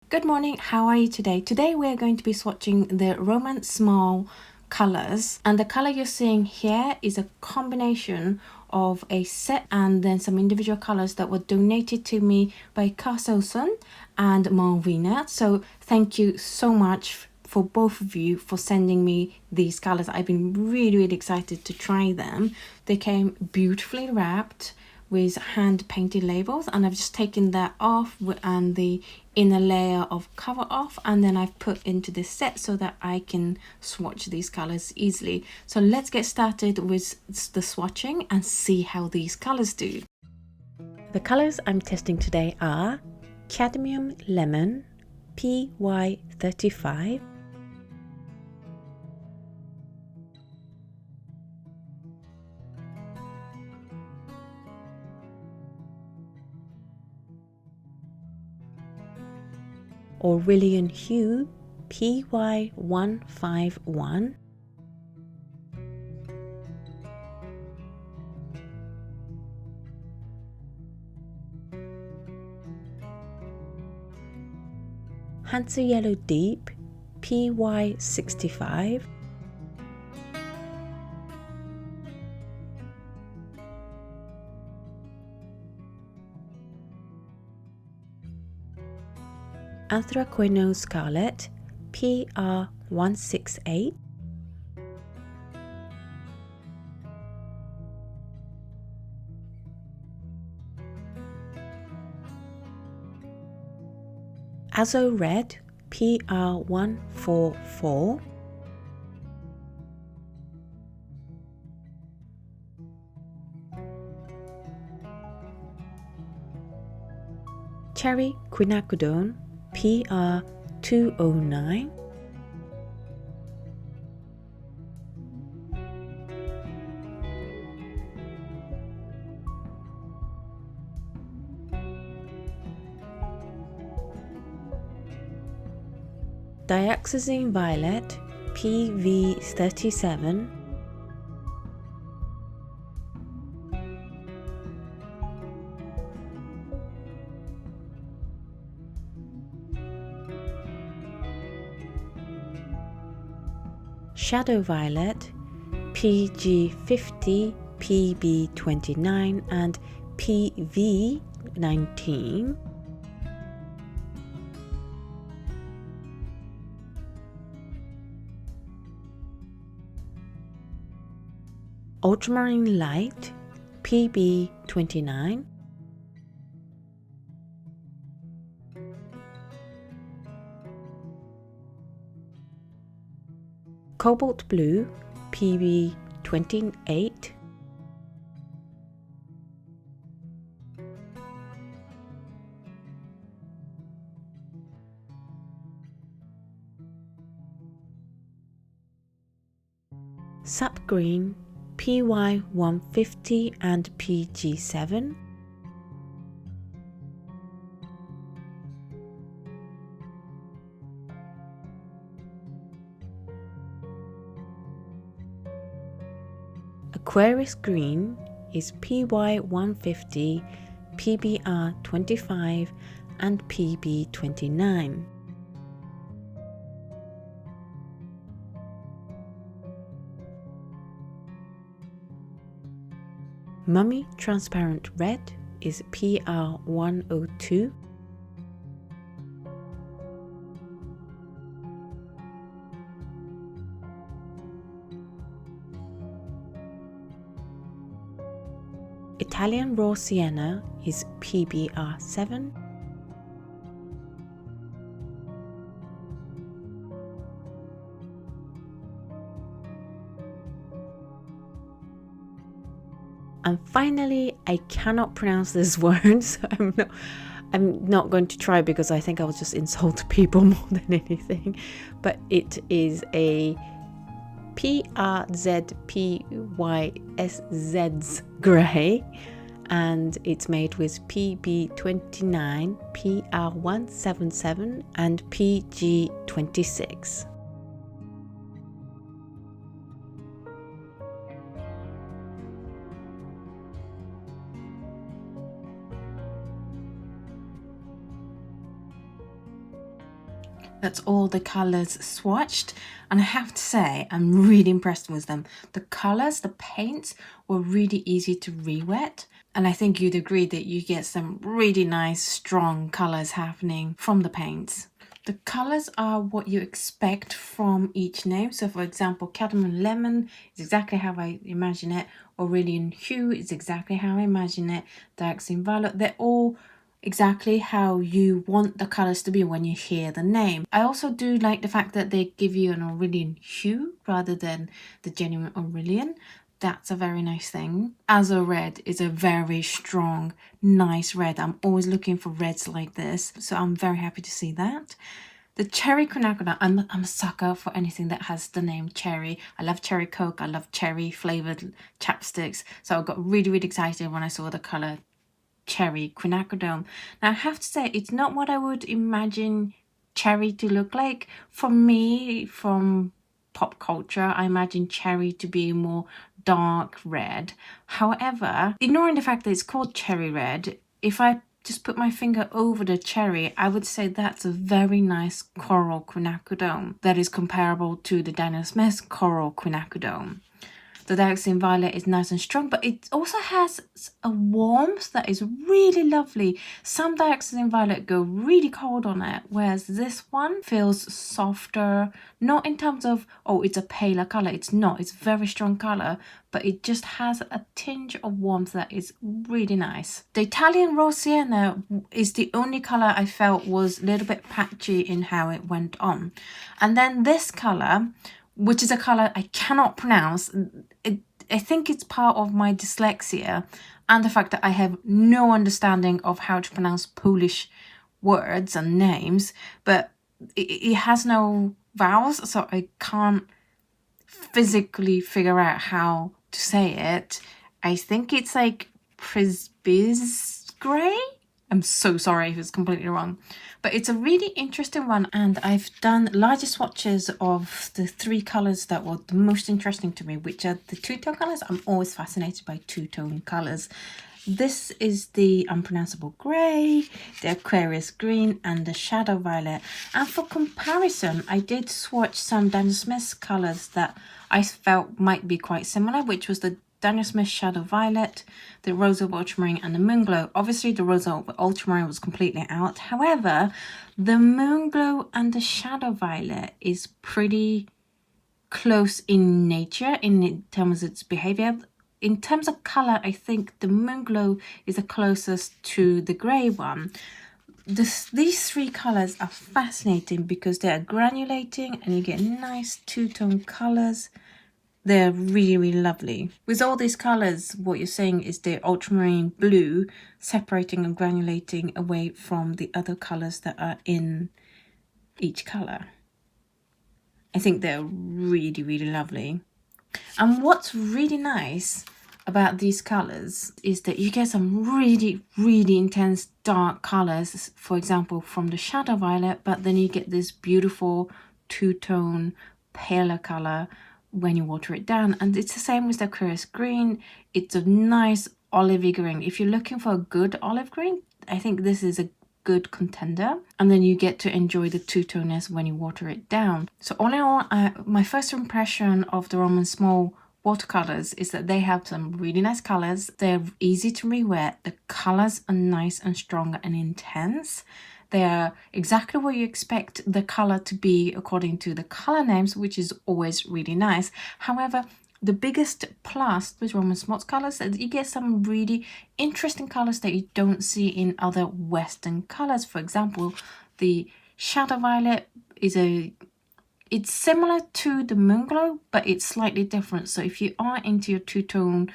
Good morning, how are you today? Today we are going to be swatching the Roman Small colors, and the color you're seeing here is a combination of a set and then some individual colors that were donated to me by Carlson and Malvina. So thank you so much for both of you for sending me these colors. I've been really excited to try them. They came beautifully wrapped with hand painted labels, and I've just taken that off and the inner layer of cover off, and then I've put into this set so that I can swatch these colors easily. So let's get started with the swatching and see how these colors do. The colors I'm testing today are Cadmium Lemon PY35, Aurelian Hue PY151, Hansa Yellow Deep PY65, Anthraquinone Scarlet PR168, Azo Red PR144, Cherry Quinacridone PR209, Dioxazine Violet PV37, Shadow Violet PG50, PB29 and PV19, Ultramarine Light PB29, Cobalt Blue PB28, Sap Green PY150 and PG7, Aquarius Green is PY150, PBR25 and PB29. Mummy Transparent Red is PR102. Italian Raw Sienna is PBR7. And finally, I cannot pronounce this word, so I'm not going to try because I think I will just insult people more than anything. But it is a PRZPYSZ's grey, and it's made with PB29, PR177 and PG26. That's all the colors swatched, and I have to say I'm really impressed with them. The colors, the paints were really easy to re-wet, and I think you'd agree that you get some really nice strong colors happening from the paints. The colors are what you expect from each name. So for example, Cadmium Lemon is exactly how I imagine it. Aurelian Hue is exactly how I imagine it. Dioxazine Violet, they're all exactly how you want the colors to be when you hear the name. I also do like the fact that they give you an Aurelian Hue rather than the genuine Aurelian. That's a very nice thing. Azo Red is a very strong, nice red. I'm always looking for reds like this, so I'm very happy to see that. The Cherry Quinacridone, I'm a sucker for anything that has the name cherry. I love cherry Coke, I love cherry flavoured chapsticks, so I got really, really excited when I saw the colour Cherry Quinacridone. Now I have to say, it's not what I would imagine cherry to look like. For me, from pop culture, I imagine cherry to be more dark red. However, ignoring the fact that it's called cherry red, if I just put my finger over the cherry, I would say that's a very nice coral quinacridone that is comparable to the Daniel Smith coral quinacridone. The Dioxazine Violet is nice and strong, but it also has a warmth that is really lovely. Some Dioxazine Violet go really cold on it, whereas this one feels softer. Not in terms of, oh, it's a paler color. It's not. It's very strong color, but it just has a tinge of warmth that is really nice. The Italian Raw Sienna is the only color I felt was a little bit patchy in how it went on. And then this color, which is a color I cannot pronounce. I think it's part of my dyslexia and the fact that I have no understanding of how to pronounce Polish words and names, but it has no vowels, so I can't physically figure out how to say it. I think it's like Prisbisgray. I'm so sorry if it's completely wrong, but it's a really interesting one, and I've done larger swatches of the three colors that were the most interesting to me, which are the two-tone colors. I'm always fascinated by two-tone colors. This is the Unpronounceable Grey, the Aquarius Green, and the Shadow Violet. And for comparison, I did swatch some Daniel Smith colors that I felt might be quite similar, which was the Daniel Smith Shadow Violet, the Rose of Ultramarine, and the Moonglow. Obviously, the Rose of Ultramarine was completely out. However, the Moonglow and the Shadow Violet is pretty close in nature in terms of its behavior. In terms of color, I think the Moonglow is the closest to the grey one. These three colors are fascinating because they are granulating and you get nice two-tone colors. They're really, really lovely. With all these colors, what you're saying is the ultramarine blue separating and granulating away from the other colors that are in each color. I think they're really, really lovely. And what's really nice about these colors is that you get some really, really intense dark colors, for example, from the Shadow Violet, but then you get this beautiful two-tone paler color when you water it down. And it's the same with the Aquarius Green. It's a nice olivey green. If you're looking for a good olive green, I think this is a good contender, and then you get to enjoy the two-toneness when you water it down. So all in all, my first impression of the Roman Small watercolors is that they have some really nice colors. They're easy to re-wet. The colors are nice and strong and intense. They're exactly what you expect the color to be according to the color names, which is always really nice. However, the biggest plus with Roman Small colors is that you get some really interesting colors that you don't see in other Western colors. For example, the Shadow Violet it's similar to the Moonglow, but it's slightly different. So if you are into your two-tone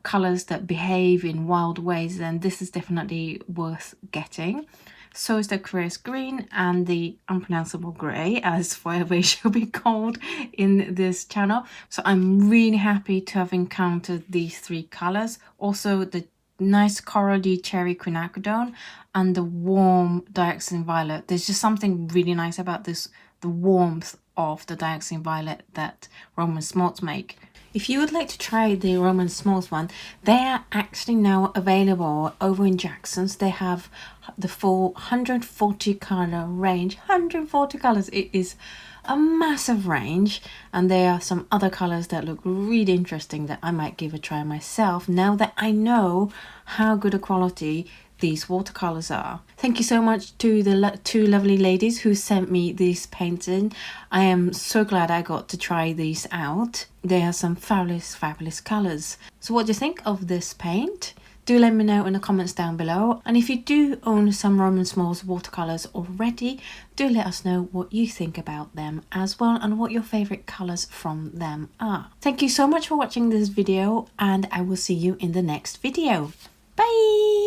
colors that behave in wild ways, then this is definitely worth getting. So is the Aquarius Green and the Unpronounceable Grey, as forever it shall be called in this channel. So I'm really happy to have encountered these three colors. Also the nice corally Cherry Quinacridone and the warm Dioxazine Violet. There's just something really nice about this the warmth of the Dioxin Violet that Roman Smalls make. If you would like to try the Roman Smalls one, they are actually now available over in Jackson's. They have the full 140 color range. 140 colors, it is a massive range, and there are some other colors that look really interesting that I might give a try myself now that I know how good a quality these watercolors are. Thank you so much to the two lovely ladies who sent me this painting. I am so glad I got to try these out. They are some fabulous colors. So what do you think of this paint? Do let me know in the comments down below, and if you do own some Roman Smalls watercolors already, do let us know what you think about them as well and what your favorite colors from them are. Thank you so much for watching this video, and I will see you in the next video. Bye!